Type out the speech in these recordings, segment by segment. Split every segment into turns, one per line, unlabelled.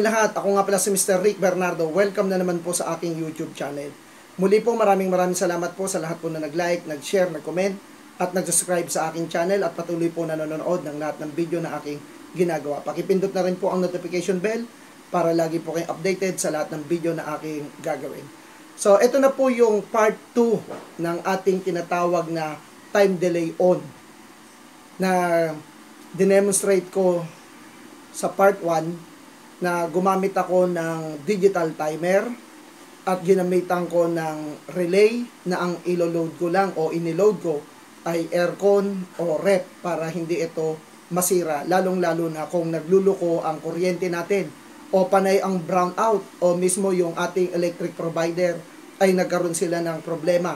lahat, ako nga pala si Mr. Rick Bernardo. Welcome na naman po sa aking YouTube channel. Muli po maraming salamat po sa lahat po na nag-like, nag-share, nag-comment at nag-subscribe sa aking channel at patuloy po nanonood ng lahat ng video na aking ginagawa. Pakipindot na rin po ang notification bell para lagi po kayong updated sa lahat ng video na aking gagawin. So, ito na po yung part 2 ng ating tinatawag na time delay on na dinemonstrate ko sa part 1 na gumamit ako ng digital timer at ginamitan ko ng relay na ang ilo-load ko lang o iniload ko ay aircon o rep para hindi ito masira, lalong-lalo na kung nagluluko ang kuryente natin o panay ang brownout o mismo yung ating electric provider ay nagkaroon sila ng problema.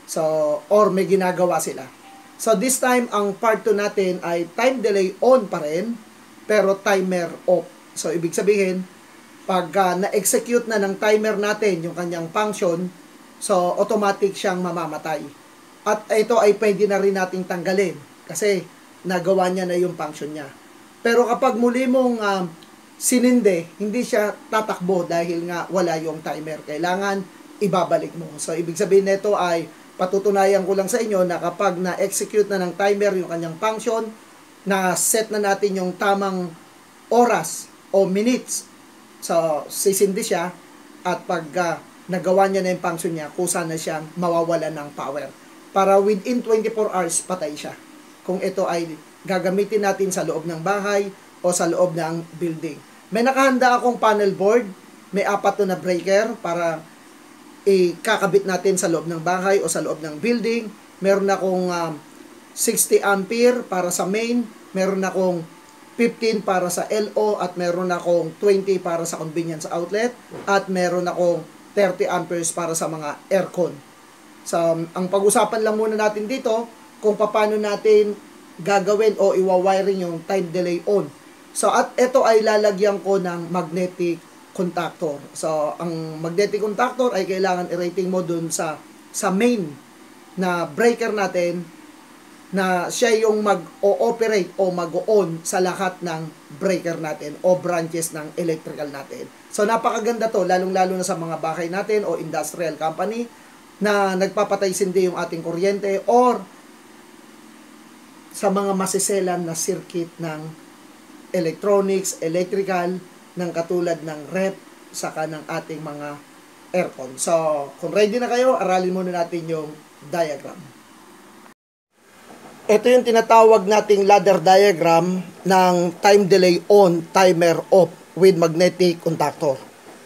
So, or may ginagawa sila. So, this time, ang part 2 natin ay time delay on pa rin, pero timer off. So, ibig sabihin, pag na-execute na ng timer natin yung kanyang function, so, automatic siyang mamamatay. At ito ay pwede na rin nating tanggalin kasi nagawa niya na yung function niya. Pero kapag muli mong sininde, hindi siya tatakbo dahil nga wala yung timer. Kailangan ibabalik mo. So, ibig sabihin nito ay patutunayan ko lang sa inyo na kapag na-execute na ng timer yung kanyang function, na set na natin yung tamang oras o minutes, so sisindi siya at pag nagawa niya na yung function niya, kusa na siyang mawawala ng power. Para within 24 hours, patay siya. Kung ito ay gagamitin natin sa loob ng bahay o sa loob ng building. May nakahanda akong panel board, may 4 na breaker para ikakabit natin sa loob ng bahay o sa loob ng building. Meron akong 60 ampere para sa main, meron akong 15 para sa LO at meron akong 20 para sa convenience outlet at meron akong 30 amperes para sa mga aircon. So, ang pag-usapan lang muna natin dito kung paano natin gagawin o iwa-wiring yung time delay on. So, at ito ay lalagyan ko ng magnetic contactor. So, ang magnetic contactor ay kailangan i-rating mo dun sa main na breaker natin na siya yung mag-o-operate o mag-o-on sa lahat ng breaker natin o branches ng electrical natin. So, napakaganda to, lalong-lalo na sa mga bahay natin o industrial company na nagpapatay-sindi yung ating kuryente or sa mga masiselan na circuit ng electronics, electrical, ng katulad ng rep, saka ng ating mga aircon. So, kung ready na kayo, aralin muna natin yung diagram. Ito yung tinatawag nating ladder diagram ng time delay on, timer off with magnetic contactor.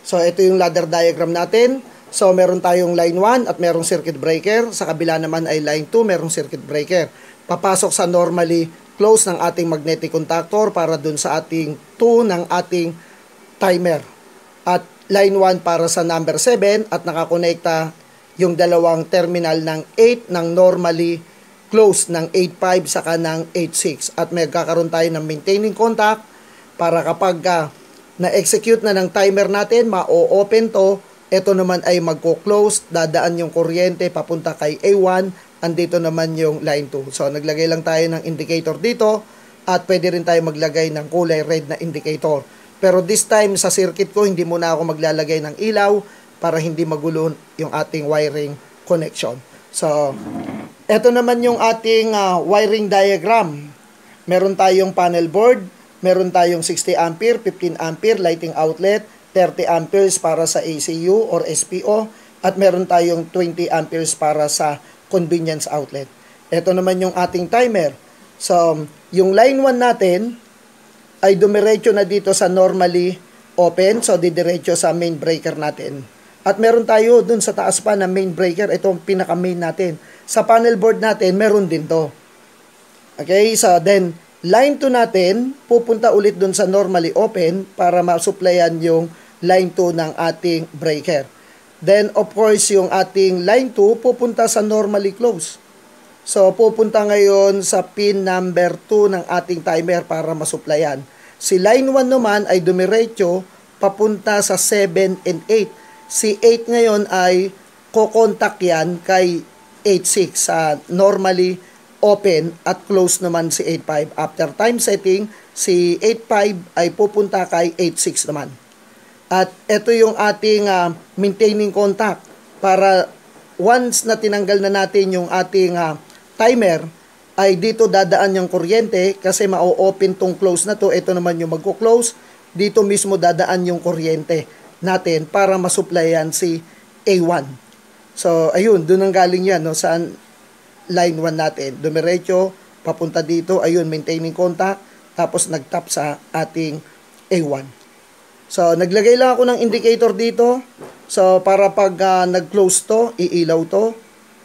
So, ito yung ladder diagram natin. So, meron tayong line 1 at merong circuit breaker. Sa kabila naman ay line 2, merong circuit breaker. Papasok sa normally close ng ating magnetic contactor para dun sa ating 2 ng ating timer. At line 1 para sa number 7 at nakakonekta yung dalawang terminal ng 8 ng normally close ng 8.5 saka ng 8.6 at may kakaroon tayo ng maintaining contact para kapag na-execute na ng timer natin, ma-open to, ito naman ay magko-close, dadaan yung kuryente papunta kay A1, andito naman yung line 2. So, naglagay lang tayo ng indicator dito at pwede rin tayo maglagay ng kulay red na indicator. Pero this time sa circuit ko, hindi muna ako maglalagay ng ilaw para hindi magulo yung ating wiring connection. So, ito naman yung ating wiring diagram. Meron tayong panel board, meron tayong 60 ampere, 15 ampere lighting outlet, 30 amperes para sa ACU or SPO, at meron tayong 20 amperes para sa convenience outlet. Ito naman yung ating timer. So, yung line 1 natin ay dumiretso na dito sa normally open, so didiretso sa main breaker natin. At meron tayo dun sa taas pa na main breaker, itong pinaka-main natin. Sa panel board natin, meron din to. Okay, so then, line 2 natin, pupunta ulit dun sa normally open para ma-supplyan yung line 2 ng ating breaker. Then, of course, yung ating line 2, pupunta sa normally close. So, pupunta ngayon sa pin number 2 ng ating timer para masupplyan. Si line 1 naman ay dumiretso papunta sa 7 and 8. Si 8 ngayon ay kokontak yan kay 8.6 sa normally open at close naman si 8.5. After time setting, si 8.5 ay pupunta kay 8.6 naman. At ito yung ating maintaining contact para once na tinanggal na natin yung ating timer, ay dito dadaan yung kuryente kasi ma-open tong close na to. Ito naman yung magko-close. Dito mismo dadaan yung kuryente natin para masupplyan si A1. So, ayun, doon ang galing yan, no? Saan line 1 natin. Dumiretso, papunta dito, ayun, maintaining contact, tapos nag-tap sa ating A1. So, naglagay lang ako ng indicator dito. So, para pag nag-close to, iilaw to.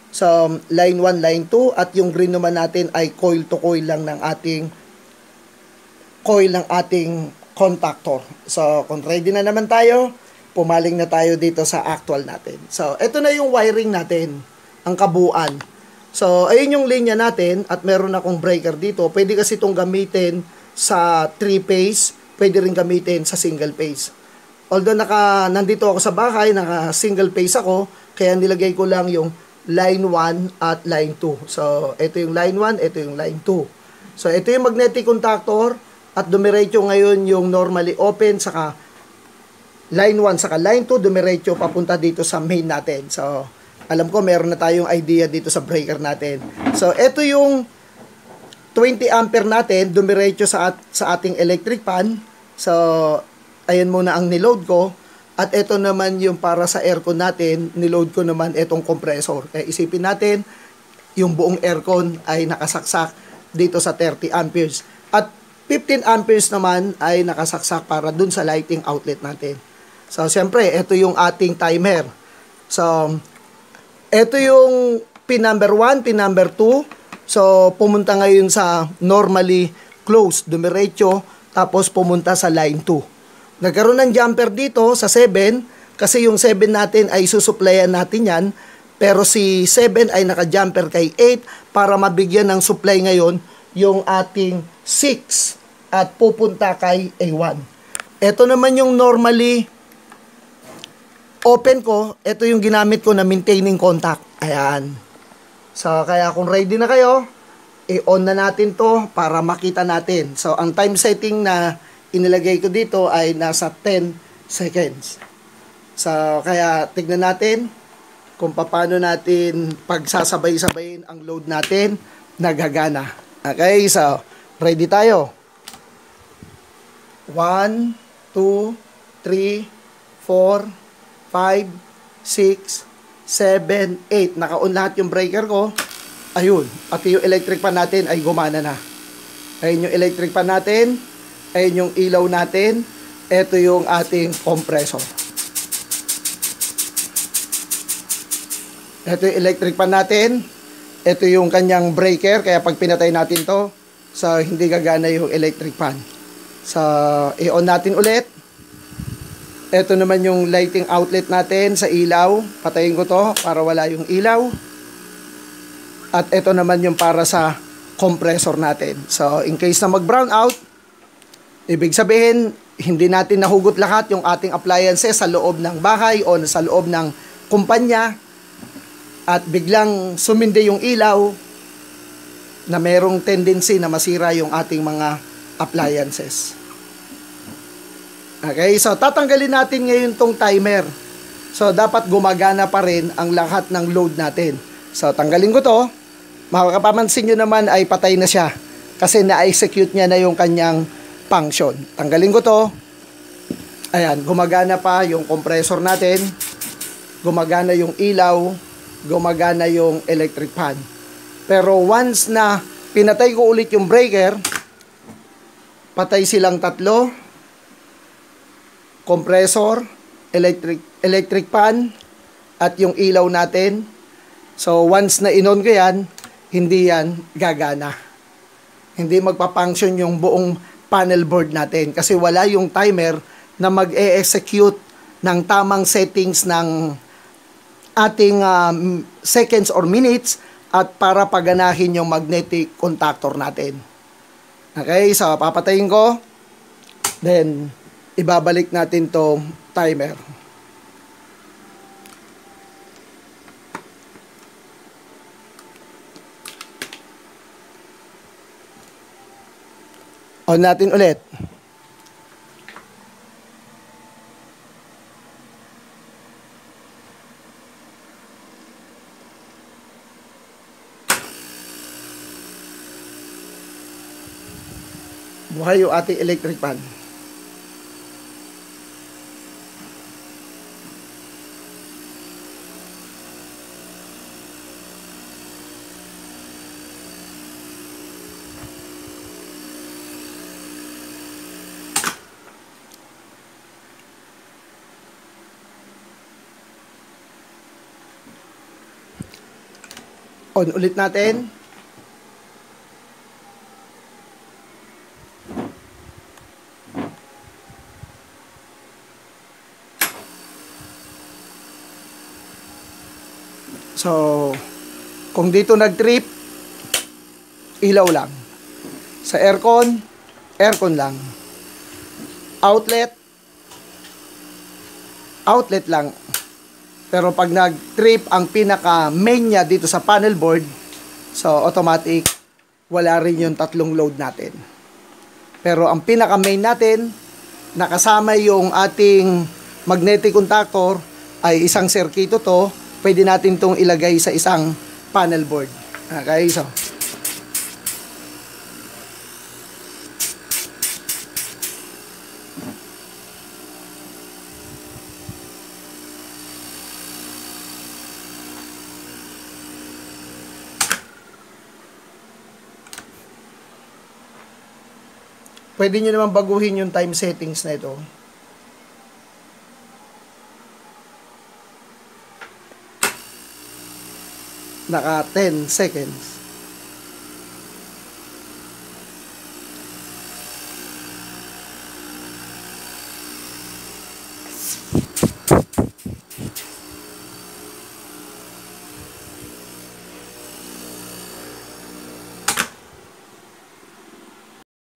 So, line 1, line 2, at yung green naman natin ay coil to coil lang ng ating contactor. So, kung ready na naman tayo, pumaling na tayo dito sa actual natin. So, ito na yung wiring natin, ang kabuuan. So, ayun yung linya natin at meron akong breaker dito. Pwede kasi itong gamitin sa 3-phase, pwede rin gamitin sa single phase. Although nandito ako sa bahay, naka single phase ako, kaya nilagay ko lang yung line 1 at line 2. So, ito yung line 1, ito yung line 2. So, ito yung magnetic contactor at dumiretso ngayon yung normally open saka line 1 saka line 2 dumiretso papunta dito sa main natin. So, alam ko meron na tayong idea dito sa breaker natin. So, ito yung 20 ampere natin dumiretso sa ating electric pan. So, ayan muna ang niload ko. At ito naman yung para sa aircon natin, niload ko naman itong compressor. Kaya isipin natin, yung buong aircon ay nakasaksak dito sa 30 amperes. At 15 amperes naman ay nakasaksak para dun sa lighting outlet natin. So, siyempre, ito yung ating timer. So, ito yung pin number 1, pin number 2. So, pumunta ngayon sa normally closed, dumiretso, tapos pumunta sa line 2. Nagkaroon ng jumper dito sa 7 kasi yung 7 natin ay susuplayan natin yan, pero si 7 ay naka-jumper kay 8 para mabigyan ng supply ngayon yung ating 6 at pupunta kay A1. Ito naman yung normally open ko, ito yung ginamit ko na maintaining contact. Ayan. So, kaya kung ready na kayo, i-on na natin to para makita natin. So, ang time setting na inilagay ko dito ay nasa 10 seconds. So, kaya tignan natin kung paano natin pagsasabay-sabayin ang load natin nagagana. Okay, so, ready tayo. 1, 2, 3, 4, 5, 6, 7, 8. Naka-on lahat yung breaker ko. Ayun. At yung electric pan natin ay gumana na. Ayun yung electric pan natin. Ayun yung ilaw natin. Ito yung ating compressor. Ito yung electric pan natin. Ito yung kanyang breaker. Kaya pag pinatay natin to, so hindi gagana yung electric pan. So, i-on natin ulit. Ito naman yung lighting outlet natin sa ilaw. Patayin ko to para wala yung ilaw. At ito naman yung para sa compressor natin. So, in case na mag-brown out, ibig sabihin, hindi natin nahugot lahat yung ating appliances sa loob ng bahay o sa loob ng kumpanya at biglang sumindi yung ilaw na merong tendency na masira yung ating mga appliances. Okay, so tatanggalin natin ngayon tong timer. So, dapat gumagana pa rin ang lahat ng load natin. So, tanggalin ko to. Makapapansin nyo naman ay patay na siya kasi na-execute niya na yung kanyang function. Tanggalin ko to. Ayan, gumagana pa yung compressor natin. Gumagana yung ilaw. Gumagana yung electric fan. Pero once na pinatay ko ulit yung breaker, patay silang tatlo. Compressor, electric fan, at yung ilaw natin. So, once na in-on ko yan, hindi yan gagana. Hindi magpa-function yung buong panel board natin kasi wala yung timer na mag-e-execute ng tamang settings ng ating seconds or minutes at para paganahin yung magnetic contactor natin. Okay, so papatayin ko. Then, ibabalik natin to timer. On natin ulit. Buhay yung ating electric fan. On ulit natin. So, kung dito nag-trip, ilaw lang. Sa aircon, aircon lang. Outlet, outlet lang. Pero pag nag-trip ang pinaka main niya dito sa panel board, so automatic, wala rin yung tatlong load natin. Pero ang pinaka main natin, nakasama yung ating magnetic contactor, ay isang circuito to. Pwede natin itong ilagay sa isang panel board. Okay, so pwede nyo naman baguhin yung time settings na ito. Naka 10 seconds.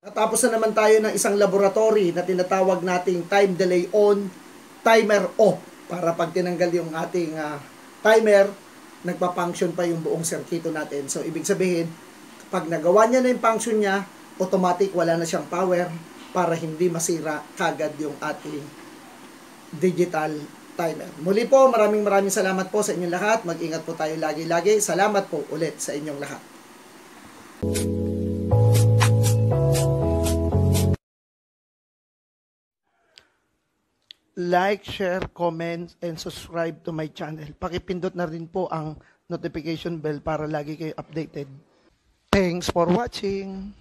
Natapos na naman tayo ng isang laboratory na tinatawag nating time delay on, timer off. Para pag tinanggal yung ating timer, nagpa-function pa yung buong circuito natin. So, ibig sabihin, pag nagawa niya na yung function niya, automatic wala na siyang power para hindi masira kagad yung ating digital timer. Muli po, maraming salamat po sa inyong lahat. Mag-ingat po tayo lagi-lagi. Salamat po ulit sa inyong lahat. Like, share, comment, and subscribe to my channel. Pakipindot na rin po ang notification bell para lagi kayo updated. Thanks for watching!